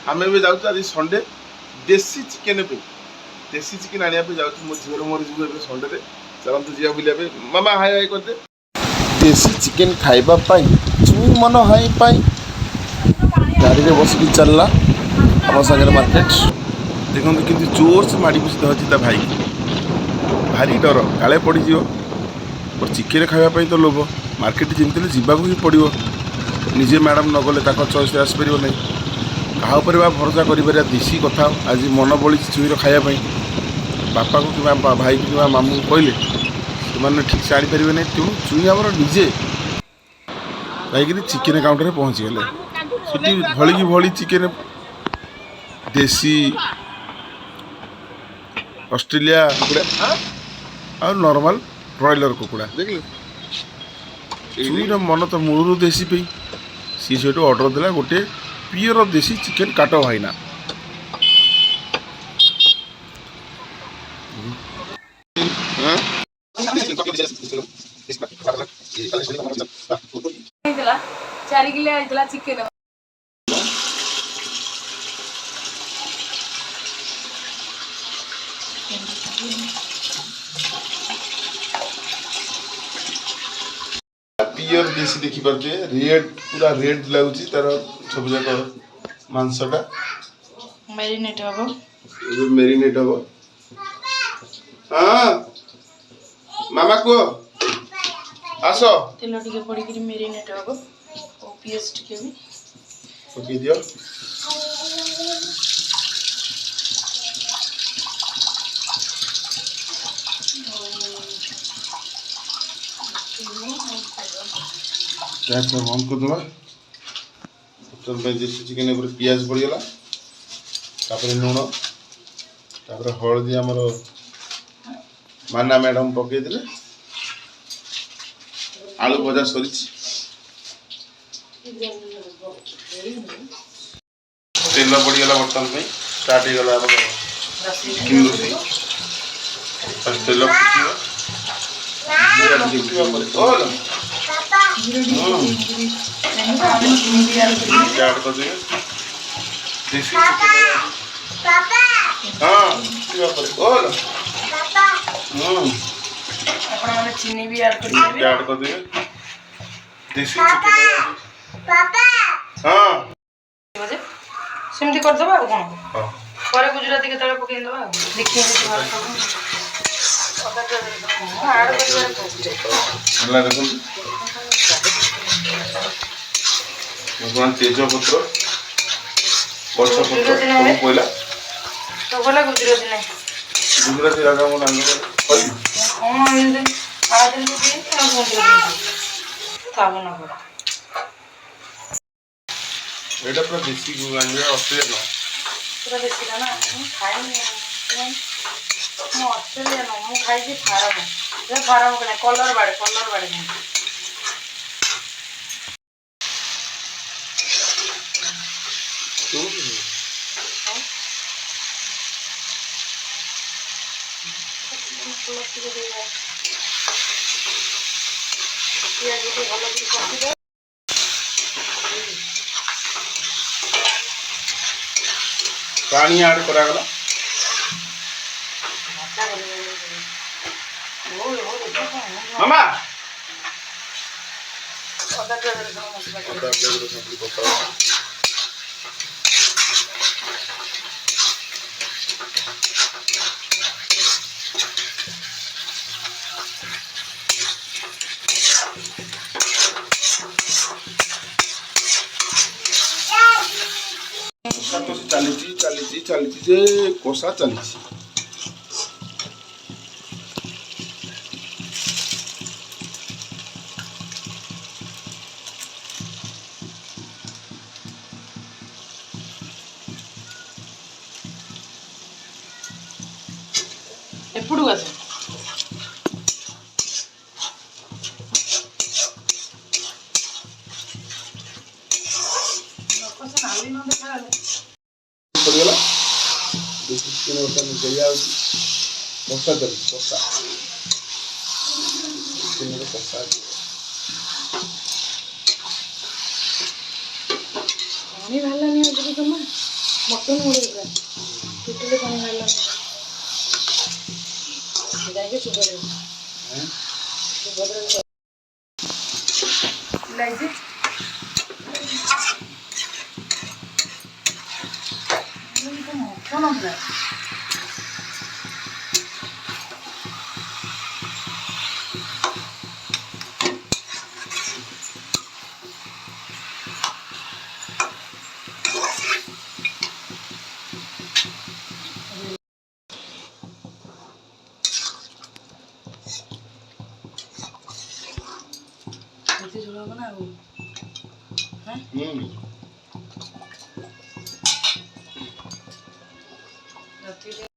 आम भी जाऊँ आज संडे देसी चिकेन पे देसी चिकेन आने जाऊँ मो झीर मोर जी संडे चलते जा बुलाए मामा हाई हाई करदे देसी चिकेन खावाई चुई मन हाई पाई गाड़ी में बसिक चलला आम सागर मार्केट देखो कि जोर से माड़ी बसी धरती भाई भारी डर काले पड़ज और चिकेन खावाई तो लोभ मार्केट जमी जावाक ही पड़ो निजे मैडम न गले चॉइस आसपर ना क्या भरोसा कर देसी कथा आज मन बड़ी चुईर खायापी बापा को कि भाई कि मामू कहले से ठीक से आनीपारे ना तेणु चुई आम निजे जाकि चिकेन काउंटर पहुँची गले सीटी भली भली चिकेन देसी ऑस्ट्रेलिया कुकुड़ा और नॉर्मल ब्रॉयलर कुकुड़ा चुईर मन तो मूलू देसी पे सी से ऑर्डर देला गोटे प्योर देसी चिकेन काट भाईना चिकेन प्योर देसी देखी पारे रेड पूरा रेड लगुच तार सब जाक मांसटा मैरिनेट हम मेरीनेट हम हाँ मामा कह आस तेल टिके पड़ी मैरिनेट हम और पियाज टिके भी पकई दियो गैस बंद करदे देसी चिकेन पियाज पड़गला लुण तापर हलदी आमर माना मैडम पकईदे आलू भजा सरी तेल पड़गला बर्तमान स्टार्ट हो गला चिकेन रोषे तेल ऐड कर देंगे देसी हाँ चीनी भी ऐड कर देंगे देसी चिकेन हाँ सेमती करदे कौन पर गुजराती के पकई दबा देखिए देखो तेज पत्र पछपत्र सब पड़ा तो बोला गुजराती नहीं गुजराती राजा मो नाम एटा पूरा देसी ऑस्ट्रेलिया पूरा देसी ना खाई ऑस्ट्रेलिया ना मुझे खाई फार्म फार्म के कलर बाड़े पानी ऐड करागला मामा चली जे कोसा चली ఎప్పుడు కదా पड़गला बसा दे बसा बसा पानी वाला नहीं हो जमा ମଟନ୍ ଗୁଡ଼େ ଟୋଟାଲି ପାଣି ବାହାରିଲା ଯାଇକି ସୁଭଦ୍ରା ଲାଗିଛି ମଟନ୍ ଏତେ ଝୋଳ ହବ ନା ଆଉ ରାତିରେ